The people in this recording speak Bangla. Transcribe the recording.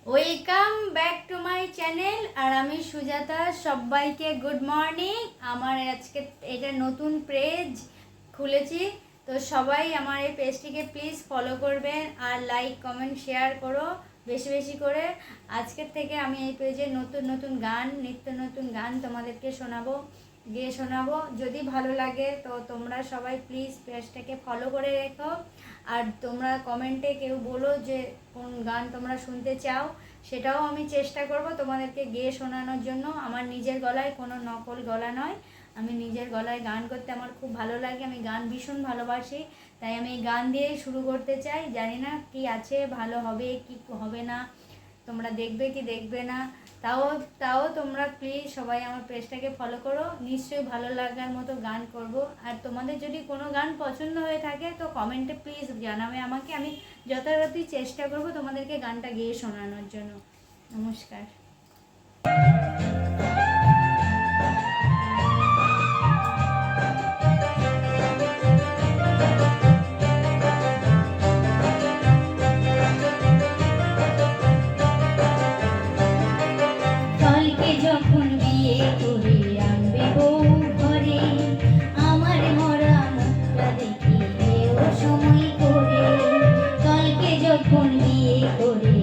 Welcome back to my channel. আর আমি সুজাতা, সবাইকে গুড মর্নিং। আমার আজকে এটা নতুন পেজ খুলেছি, তো সবাই আমার এই পেজটিকে প্লিজ ফলো করবেন আর লাইক কমেন্ট শেয়ার করো বেশি বেশি করে। আজকের থেকে আমি এই পেজে নতুন নতুন গান, নিত্য নতুন গান তোমাদেরকে গিয়ে শোনাবো। যদি ভালো লাগে তো তোমরা সবাই প্লিজ পেজটাকে ফলো করে রেখো। আর তোমরা কমেন্টে কেউ বলো যে কোন গান তোমরা শুনতে চাও, সেটাও আমি চেষ্টা করব তোমাদেরকে গেয়ে শোনানোর জন্য। আমার নিজের গলায়, কোনো নকল গলা নয়, আমি নিজের গলায় গান করতে আমার খুব ভালো লাগে। আমি গান ভীষণ ভালোবাসি, তাই আমি এই গান দিয়েই শুরু করতে চাই। জানি না কি আছে, ভালো হবে কি হবে না, তোমরা দেখবে কি দেখবে না, তাও তাও তোমরা প্লিজ সবাই আমার পেজটাকে ফলো করো। নিশ্চয়ই ভালো লাগার মতো গান করব। আর তোমাদের যদি কোনো গান পছন্দ হয়ে থাকে তো কমেন্টে প্লিজ জানাবে আমাকে। আমি যথাযথই চেষ্টা করব তোমাদেরকে গানটা গেয়ে শোনানোর জন্য। নমস্কার। কালকে যখন বিয়ে করে আনবে বউ ঘরে, আমার মরা মুখটা দেখি ও সময় করে। কালকে যখন বিয়ে করে